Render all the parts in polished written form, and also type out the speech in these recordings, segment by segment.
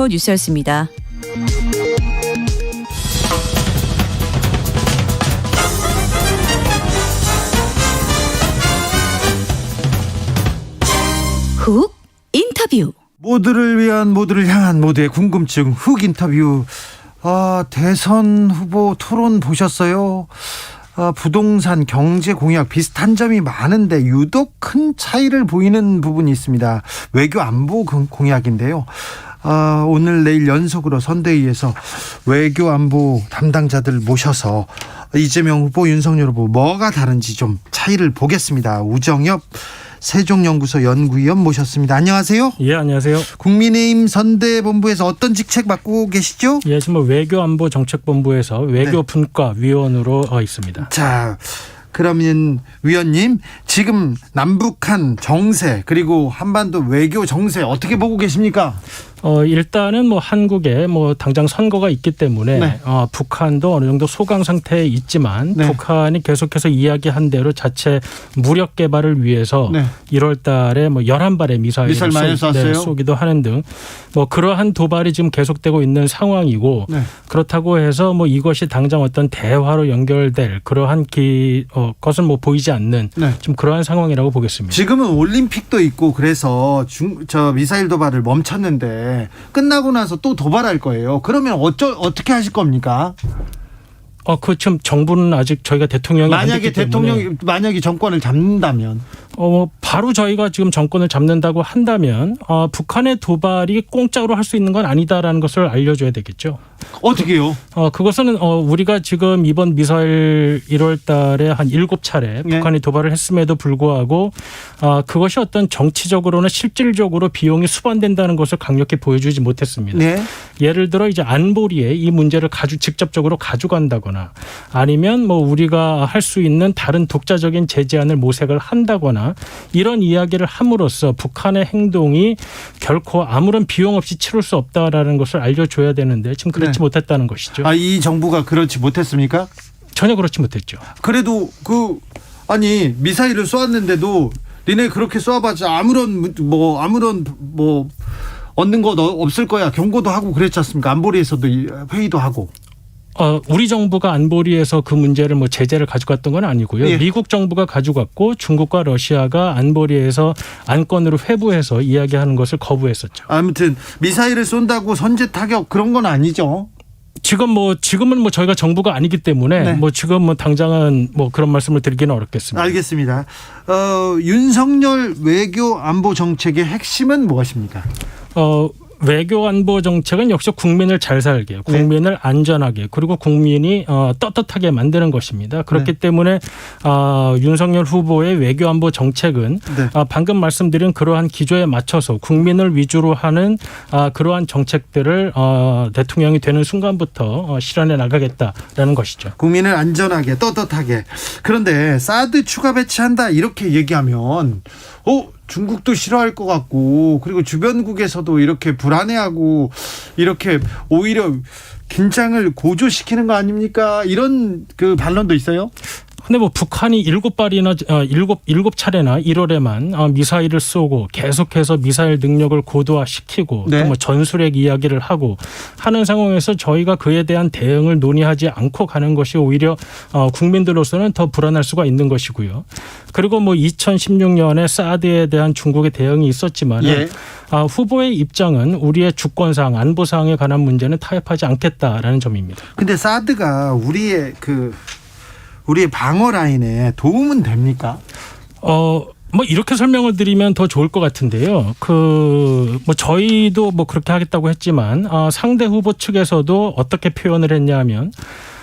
뉴스였습니다. 훅 인터뷰. 모두를 위한, 모두를 향한 모두의 궁금증 훅 인터뷰. 대선 후보 토론 보셨어요? 부동산 경제 공약 비슷한 점이 많은데 유독 큰 차이를 보이는 부분이 있습니다. 외교 안보 공약인데요. 오늘 내일 연속으로 선대위에서 외교 안보 담당자들 모셔서 이재명 후보, 윤석열 후보 뭐가 다른지 좀 차이를 보겠습니다. 우정엽 세종연구소 연구위원 모셨습니다. 안녕하세요. 예, 안녕하세요. 국민의힘 선대본부에서 어떤 직책 맡고 계시죠? 예, 지금 외교안보정책본부에서 외교분과위원으로 있습니다. 자, 그러면 위원님, 지금 남북한 정세 그리고 한반도 외교 정세 어떻게 보고 계십니까? 일단은 한국에 당장 선거가 있기 때문에 네. 북한도 어느 정도 소강 상태에 있지만 네. 북한이 계속해서 이야기한 대로 자체 무력 개발을 위해서 네. 1월 달에 11발의 미사일 많이 쐈어요? 쏘기도 하는 등 그러한 도발이 지금 계속되고 있는 상황이고 네. 그렇다고 해서 이것이 당장 어떤 대화로 연결될 그러한 것은 보이지 않는 네. 좀 그러한 상황이라고 보겠습니다. 지금은 올림픽도 있고 그래서 미사일 도발을 멈췄는데 끝나고 나서 또 도발할 거예요. 그러면 어떻게 하실 겁니까? 지금 정부는 아직 저희가 대통령이 안 됐기 때문에 만약에 정권을 잡는다면 바로 저희가 지금 정권을 잡는다고 한다면 북한의 도발이 공짜로 할 수 있는 건 아니다라는 것을 알려줘야 되겠죠. 어떻게요? 그것은 우리가 지금 이번 미사일 1월 달에 한 7차례 네. 북한이 도발을 했음에도 불구하고 그것이 어떤 정치적으로나 실질적으로 비용이 수반된다는 것을 강력히 보여주지 못했습니다. 네. 예를 들어 이제 안보리에 이 문제를 직접적으로 가져간다거나 아니면 우리가 할 수 있는 다른 독자적인 제재안을 모색을 한다거나 이런 이야기를 함으로써 북한의 행동이 결코 아무런 비용 없이 치룰 수 없다라는 것을 알려줘야 되는데 지금 그렇지 네. 못했다는 것이죠. 이 정부가 그렇지 못했습니까? 전혀 그렇지 못했죠. 그래도 미사일을 쏘았는데도 니네 그렇게 쏘아봤자 아무런 얻는 거 없을 거야 경고도 하고 그랬지 않습니까? 안보리에서도 회의도 하고. 우리 정부가 안보리에서 그 문제를 제재를 가져갔던 건 아니고요. 예. 미국 정부가 가져갔고 중국과 러시아가 안보리에서 안건으로 회부해서 이야기하는 것을 거부했었죠. 아무튼 미사일을 쏜다고 선제 타격 그런 건 아니죠. 지금은 저희가 정부가 아니기 때문에 네. 지금 당장은 그런 말씀을 드리기는 어렵겠습니다. 알겠습니다. 윤석열 외교 안보 정책의 핵심은 무엇입니까? 외교 안보 정책은 역시 국민을 잘 살게, 국민을 안전하게 그리고 국민이 떳떳하게 만드는 것입니다. 그렇기 때문에 윤석열 후보의 외교 안보 정책은 방금 말씀드린 그러한 기조에 맞춰서 국민을 위주로 하는 그러한 정책들을 대통령이 되는 순간부터 실현해 나가겠다라는 것이죠. 국민을 안전하게 떳떳하게. 그런데 사드 추가 배치한다 이렇게 얘기하면 중국도 싫어할 것 같고 그리고 주변국에서도 이렇게 불안해하고 이렇게 오히려 긴장을 고조시키는 거 아닙니까? 이런 반론도 있어요. 근데 북한이 7차례나 1월에만 미사일을 쏘고 계속해서 미사일 능력을 고도화시키고 네. 또 전술핵 이야기를 하고 하는 상황에서 저희가 그에 대한 대응을 논의하지 않고 가는 것이 오히려 국민들로서는 더 불안할 수가 있는 것이고요. 그리고 2016년에 사드에 대한 중국의 대응이 있었지만 후보의 입장은 우리의 주권상 안보상에 관한 문제는 타협하지 않겠다라는 점입니다. 근데 사드가 우리의 방어 라인에 도움은 됩니까? 이렇게 설명을 드리면 더 좋을 것 같은데요. 저희도 그렇게 하겠다고 했지만 상대 후보 측에서도 어떻게 표현을 했냐 하면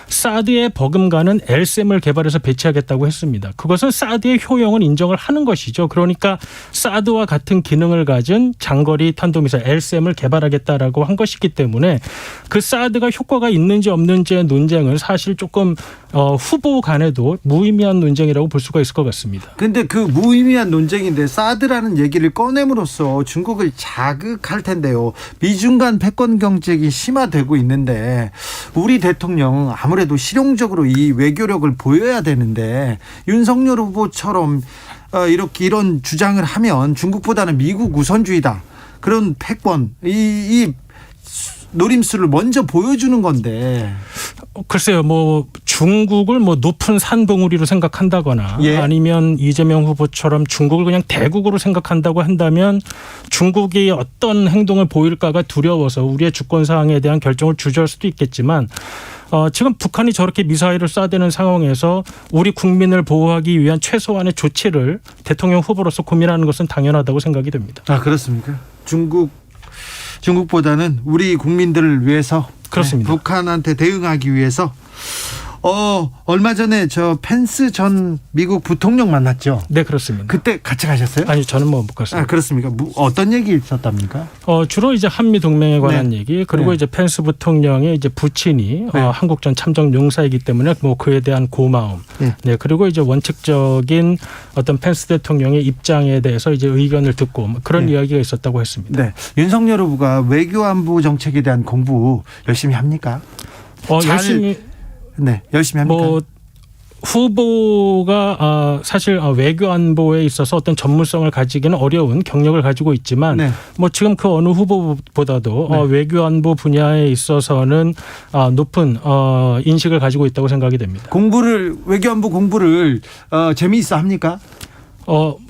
사드에 버금가는 LSM을 개발해서 배치하겠다고 했습니다. 그것은 사드의 효용을 인정을 하는 것이죠. 그러니까 사드와 같은 기능을 가진 장거리 탄도미사일 LSM을 개발하겠다라고 한 것이기 때문에 그 사드가 효과가 있는지 없는지의 논쟁은 사실 조금 후보 간에도 무의미한 논쟁이라고 볼 수가 있을 것 같습니다. 근데 그 무의미한 논쟁인데 사드라는 얘기를 꺼냄으로써 중국을 자극할 텐데요. 미중 간 패권 경쟁이 심화되고 있는데 우리 대통령 아무래도 실용적으로 이 외교력을 보여야 되는데 윤석열 후보처럼 이런 주장을 하면 중국보다는 미국 우선주의다. 그런 패권 이 노림수를 먼저 보여주는 건데. 글쎄요, 뭐 중국을 뭐 높은 산봉우리로 생각한다거나 예. 아니면 이재명 후보처럼 중국을 그냥 대국으로 생각한다고 한다면 중국이 어떤 행동을 보일까가 두려워서 우리의 주권 사항에 대한 결정을 주저할 수도 있겠지만 지금 북한이 저렇게 미사일을 쏴대는 상황에서 우리 국민을 보호하기 위한 최소한의 조치를 대통령 후보로서 고민하는 것은 당연하다고 생각이 됩니다. 아, 그렇습니까? 중국보다는 우리 국민들을 위해서 그렇습니다. 북한한테 대응하기 위해서 얼마 전에 저 펜스 전 미국 부통령 만났죠. 네, 그렇습니다. 그때 같이 가셨어요? 아니, 저는 뭐 못 갔습니다. 아, 그렇습니까? 어떤 얘기 있었답니까? 주로 이제 한미 동맹에 관한 네. 얘기 그리고 네. 이제 펜스 부통령의 이제 부친이 네. 한국전 참전 용사이기 때문에 뭐 그에 대한 고마움, 네. 네, 그리고 이제 원칙적인 어떤 펜스 대통령의 입장에 대해서 이제 의견을 듣고 뭐 그런 네. 이야기가 있었다고 했습니다. 네, 윤석열 후보가 외교안보 정책에 대한 공부 열심히 합니까? 열심히 합니까? 뭐 후보가 사실 외교 안보에 있어서 어떤 전문성을 가지기는 어려운 경력을 가지고 있지만 네. 뭐 지금 그 어느 후보보다도 네. 외교 안보 분야에 있어서는 높은 인식을 가지고 있다고 생각이 됩니다. 외교안보 공부를 재미있어 합니까?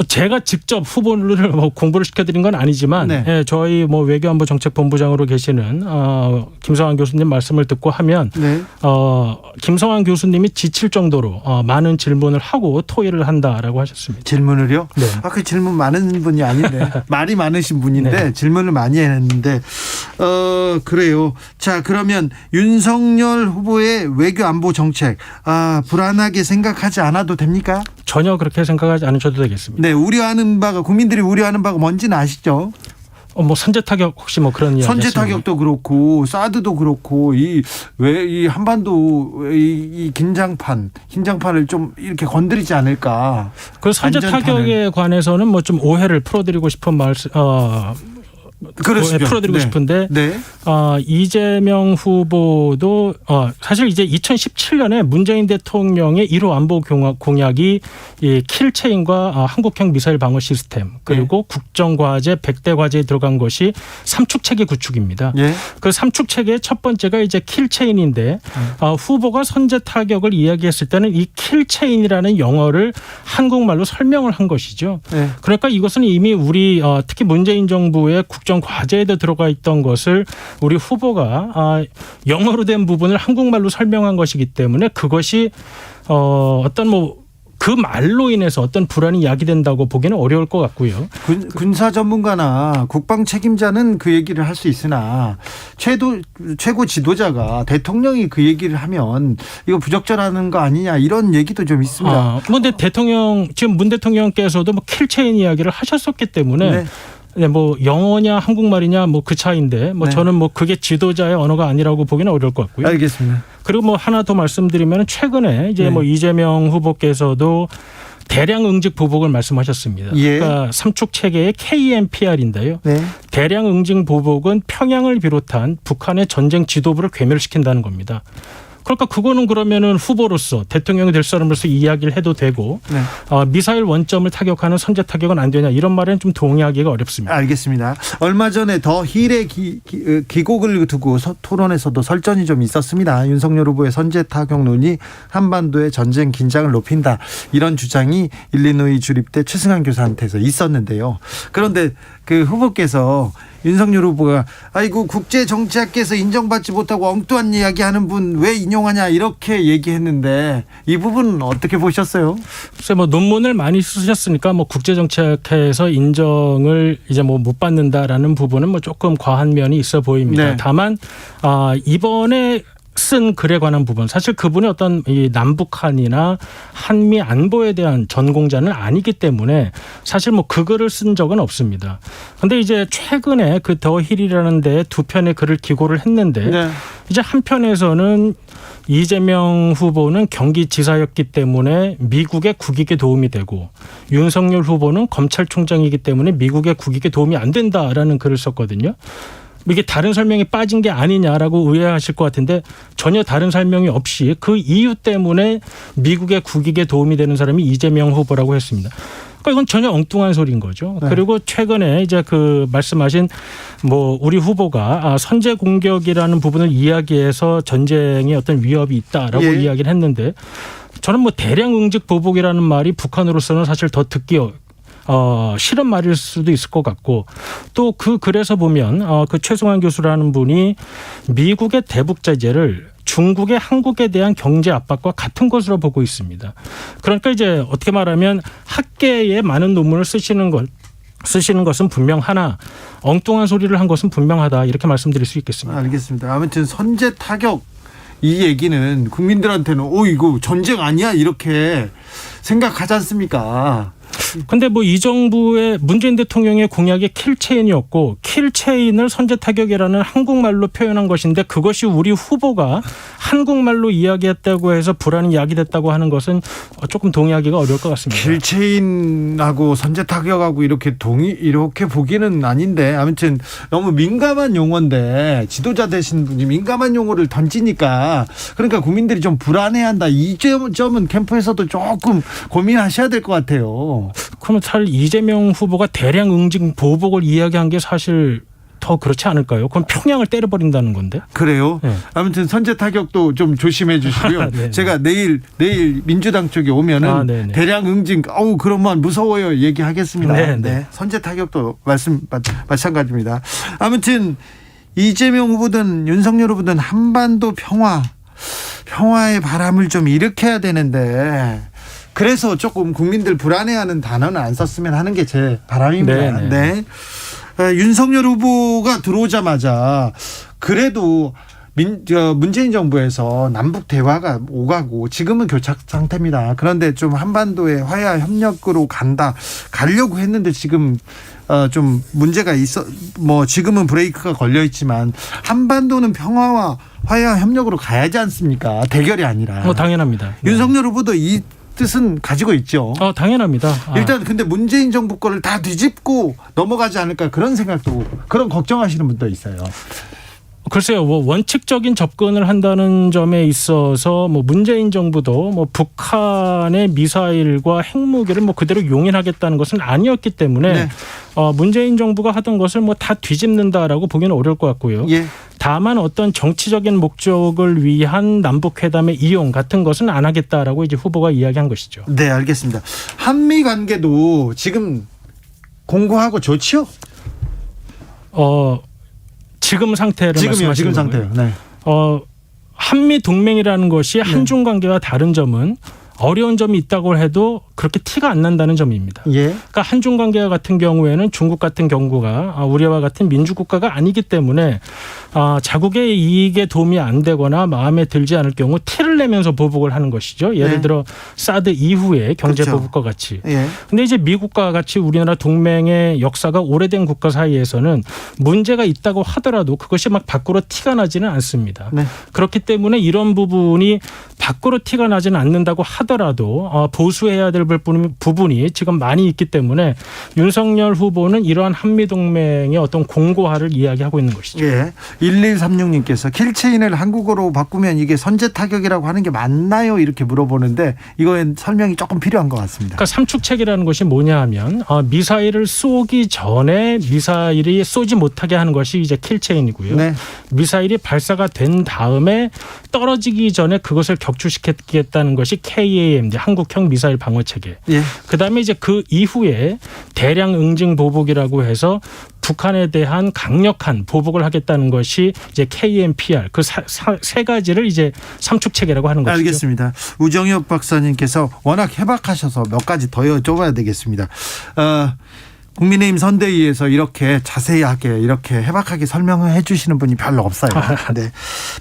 제가 직접 후보를 공부를 시켜드린 건 아니지만 네. 예, 저희 뭐 외교안보 정책본부장으로 계시는 김성환 교수님 말씀을 듣고 하면 네. 김성환 교수님이 지칠 정도로 많은 질문을 하고 토의를 한다라고 하셨습니다. 질문을요? 네. 그 질문 많은 분이 아닌데 말이 많으신 분인데 네. 질문을 많이 했는데 그래요. 자, 그러면 윤석열 후보의 외교안보 정책 불안하게 생각하지 않아도 됩니까? 전혀 그렇게 생각하지 않으셔도 되겠습니다. 네, 국민들이 우려하는 바가 뭔지는 아시죠? 뭐 선제 타격 혹시 뭐 그런 이야기 선제 하시나요? 타격도 그렇고 사드도 그렇고 이 한반도 이 긴장판을 좀 이렇게 건드리지 않을까? 그 선제 안전판을. 타격에 관해서는 뭐 좀 오해를 풀어드리고 싶은 말씀. 그렇습니다. 풀어드리고 네. 싶은데 네. 이재명 후보도 사실 이제 2017년에 문재인 대통령의 1호 안보 공약이 이 킬체인과 한국형 미사일 방어 시스템 그리고 국정과제 100대 과제에 들어간 것이 삼축체계 구축입니다. 예. 그 삼축체계의 첫 번째가 이제 킬체인인데 후보가 선제 타격을 이야기했을 때는 이 킬체인이라는 영어를 한국말로 설명을 한 것이죠. 네. 그러니까 이것은 이미 우리 특히 문재인 정부의 국정 과제에도 들어가 있던 것을 우리 후보가 영어로 된 부분을 한국말로 설명한 것이기 때문에 그것이 어떤 뭐 그 말로 인해서 어떤 불안이 야기된다고 보기는 어려울 것 같고요. 군사 전문가나 국방 책임자는 그 얘기를 할 수 있으나 최고 지도자가 대통령이 그 얘기를 하면 이거 부적절하는 거 아니냐 이런 얘기도 좀 있습니다. 그런데 지금 문 대통령께서도 뭐 킬체인 이야기를 하셨었기 때문에 네. 네, 뭐 영어냐 한국말이냐 뭐 그 차이인데 뭐 네. 저는 뭐 그게 지도자의 언어가 아니라고 보기는 어려울 것 같고요. 알겠습니다. 그리고 뭐 하나 더 말씀드리면 최근에 이제 네. 뭐 이재명 후보께서도 대량 응직 보복을 말씀하셨습니다. 예. 그러니까 삼축 체계의 KMPR인데요. 네. 대량 응직 보복은 평양을 비롯한 북한의 전쟁 지도부를 괴멸시킨다는 겁니다. 그러니까 그거는 그러면은 후보로서 대통령이 될 사람으로서 이야기를 해도 되고 네. 미사일 원점을 타격하는 선제 타격은 안 되냐 이런 말에는 좀 동의하기가 어렵습니다. 알겠습니다. 얼마 전에 더 힐의 기곡을 두고 토론에서도 설전이 좀 있었습니다. 윤석열 후보의 선제 타격론이 한반도의 전쟁 긴장을 높인다. 이런 주장이 일리노이 주립대 최승환 교수한테서 있었는데요. 그런데 그 후보께서 윤석열 후보가 아이고 국제정치학계에서 인정받지 못하고 엉뚱한 이야기하는 분 왜 인용하냐 이렇게 얘기했는데 이 부분은 어떻게 보셨어요? 글쎄 뭐 논문을 많이 쓰셨으니까 뭐 국제정치학회에서 인정을 이제 뭐 못 받는다라는 부분은 뭐 조금 과한 면이 있어 보입니다. 네. 다만 이번에 쓴 글에 관한 부분 사실 그분이 어떤 이 남북한이나 한미 안보에 대한 전공자는 아니기 때문에 사실 뭐 그 글을 쓴 적은 없습니다. 그런데 이제 최근에 그 더 힐이라는 데에 두 편의 글을 기고를 했는데 네. 이제 한편에서는 이재명 후보는 경기지사였기 때문에 미국의 국익에 도움이 되고 윤석열 후보는 검찰총장이기 때문에 미국의 국익에 도움이 안 된다라는 글을 썼거든요. 이게 다른 설명이 빠진 게 아니냐라고 의아하실 것 같은데 전혀 다른 설명이 없이 그 이유 때문에 미국의 국익에 도움이 되는 사람이 이재명 후보라고 했습니다. 그러니까 이건 전혀 엉뚱한 소리인 거죠. 네. 그리고 최근에 이제 그 말씀하신 뭐 우리 후보가 선제 공격이라는 부분을 이야기해서 전쟁에 어떤 위협이 있다라고 예. 이야기를 했는데 저는 뭐 대량 응직 보복이라는 말이 북한으로서는 사실 더 듣기 싫은 말일 수도 있을 것 같고 또 그 글에서 보면 그 최승환 교수라는 분이 미국의 대북 제재를 중국의 한국에 대한 경제 압박과 같은 것으로 보고 있습니다. 그러니까 이제 어떻게 말하면 학계에 많은 논문을 쓰시는 것은 분명하나 엉뚱한 소리를 한 것은 분명하다 이렇게 말씀드릴 수 있겠습니다. 알겠습니다. 아무튼 선제 타격 이 얘기는 국민들한테는 이거 전쟁 아니야 이렇게 생각하지 않습니까? 근데 뭐 이 정부의 문재인 대통령의 공약이 킬체인이었고 킬체인을 선제 타격이라는 한국말로 표현한 것인데 그것이 우리 후보가 한국말로 이야기했다고 해서 불안이 야기됐다고 하는 것은 조금 동의하기가 어려울 것 같습니다. 킬체인하고 선제 타격하고 이렇게 보기는 아닌데 아무튼 너무 민감한 용어인데 지도자 되신 분이 민감한 용어를 던지니까 그러니까 국민들이 좀 불안해한다. 이 점은 캠프에서도 조금 고민하셔야 될 것 같아요. 그러면 사실 이재명 후보가 대량 응징 보복을 이야기한 게 사실 더 그렇지 않을까요? 그럼 평양을 때려버린다는 건데. 그래요? 네. 아무튼 선제 타격도 좀 조심해 주시고요. 네. 제가 내일 민주당 쪽에 오면은 대량 응징 그러면 무서워요 얘기하겠습니다. 네. 선제 타격도 마찬가지입니다. 아무튼 이재명 후보든 윤석열 후보든 한반도 평화의 바람을 좀 일으켜야 되는데 그래서 조금 국민들 불안해하는 단어는 안 썼으면 하는 게 제 바람입니다. 네. 윤석열 후보가 들어오자마자 그래도 문재인 정부에서 남북 대화가 오가고 지금은 교착 상태입니다. 그런데 좀 한반도의 화해와 협력으로 가려고 했는데 지금 좀 문제가 지금은 브레이크가 걸려 있지만 한반도는 평화와 화해와 협력으로 가야지 않습니까? 대결이 아니라. 당연합니다. 윤석열 후보도 이 뜻은 가지고 있죠. 당연합니다. 일단 근데 문재인 정부 거를 다 뒤집고 넘어가지 않을까 그런 생각도 그런 걱정하시는 분도 있어요. 글쎄요, 원칙적인 접근을 한다는 점에 있어서 문재인 정부도 북한의 미사일과 핵무기를 그대로 용인하겠다는 것은 아니었기 때문에 네. 문재인 정부가 하던 것을 다 뒤집는다라고 보기는 어려울 것 같고요. 예. 다만 어떤 정치적인 목적을 위한 남북회담의 이용 같은 것은 안 하겠다라고 이제 후보가 이야기한 것이죠. 네, 알겠습니다. 한미 관계도 지금 공고하고 좋지요? 지금 상태를 말씀하시는 지금 상태요. 네. 한미 동맹이라는 것이 한중 관계와 다른 점은 어려운 점이 있다고 해도 그렇게 티가 안 난다는 점입니다. 예. 그러니까 한중 관계 같은 경우에는 중국 같은 경우가 우리와 같은 민주국가가 아니기 때문에 자국의 이익에 도움이 안 되거나 마음에 들지 않을 경우 티를 내면서 보복을 하는 것이죠. 예를 들어 사드 이후에 경제 그렇죠. 보복과 같이. 예. 근데 이제 미국과 같이 우리나라 동맹의 역사가 오래된 국가 사이에서는 문제가 있다고 하더라도 그것이 밖으로 티가 나지는 않습니다. 네. 그렇기 때문에 이런 부분이 밖으로 티가 나지는 않는다고 하더라도 보수해야 될 부분이 지금 많이 있기 때문에 윤석열 후보는 이러한 한미동맹의 어떤 공고화를 이야기하고 있는 것이죠. 예. 1136님께서 킬체인을 한국어로 바꾸면 이게 선제 타격이라고 하는 게 맞나요? 이렇게 물어보는데 이거엔 설명이 조금 필요한 것 같습니다. 그러니까 삼축책이라는 것이 뭐냐 하면 미사일을 쏘기 전에 미사일이 쏘지 못하게 하는 것이 이제 킬체인이고요. 네. 미사일이 발사가 된 다음에 떨어지기 전에 그것을 격추시키겠다는 것이 KAMD 한국형 미사일 방어 체계. 예. 그다음에 이제 그 이후에 대량 응징 보복이라고 해서 북한에 대한 강력한 보복을 하겠다는 것이 이제 KMPR 그 세 가지를 이제 삼축 체계라고 하는 것이죠. 알겠습니다. 우정엽 박사님께서 워낙 해박하셔서 몇 가지 더 여쭤봐야 되겠습니다. 국민의힘 선대위에서 이렇게 자세하게 이렇게 해박하게 설명을 해주시는 분이 별로 없어요. 네,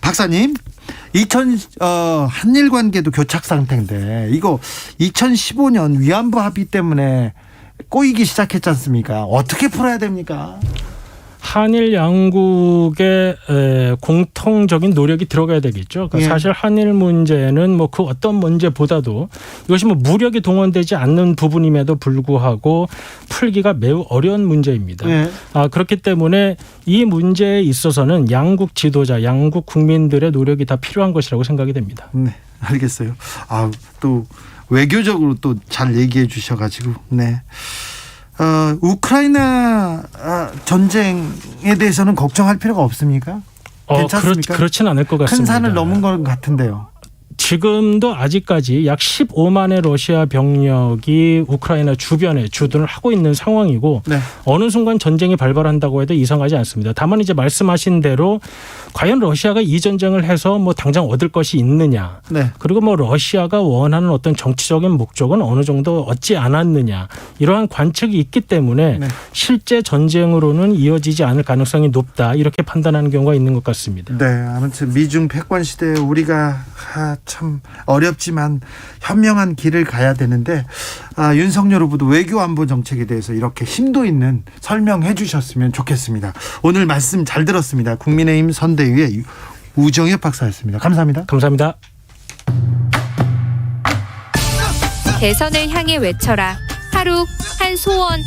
박사님, 한일 관계도 교착 상태인데 이거 2015년 위안부 합의 때문에 꼬이기 시작했지 않습니까? 어떻게 풀어야 됩니까? 한일 양국의 공통적인 노력이 들어가야 되겠죠. 그러니까 예. 사실 한일 문제는 그 어떤 문제보다도 이것이 무력이 동원되지 않는 부분임에도 불구하고 풀기가 매우 어려운 문제입니다. 예. 그렇기 때문에 이 문제에 있어서는 양국 지도자, 양국 국민들의 노력이 다 필요한 것이라고 생각이 됩니다. 네, 알겠어요. 또 외교적으로 또 잘 얘기해 주셔가지고 네. 우크라이나 전쟁에 대해서는 걱정할 필요가 없습니까? 괜찮습니까? 그렇진 않을 것 같습니다. 큰 산을 넘은 것 같은데요. 지금도 아직까지 약 15만의 러시아 병력이 우크라이나 주변에 주둔을 하고 있는 상황이고 네. 어느 순간 전쟁이 발발한다고 해도 이상하지 않습니다. 다만 이제 말씀하신 대로 과연 러시아가 이 전쟁을 해서 뭐 당장 얻을 것이 있느냐. 네. 그리고 뭐 러시아가 원하는 어떤 정치적인 목적은 어느 정도 얻지 않았느냐. 이러한 관측이 있기 때문에 네. 실제 전쟁으로는 이어지지 않을 가능성이 높다. 이렇게 판단하는 경우가 있는 것 같습니다. 네, 아무튼 미중 패권 시대에 우리가 참 어렵지만 현명한 길을 가야 되는데 윤석열 후보도 외교 안보 정책에 대해서 이렇게 심도 있는 설명해 주셨으면 좋겠습니다. 오늘 말씀 잘 들었습니다. 국민의힘 선대위의 우정엽 박사였습니다. 감사합니다. 감사합니다. 대선을 향해 외쳐라. 하루 한 소원.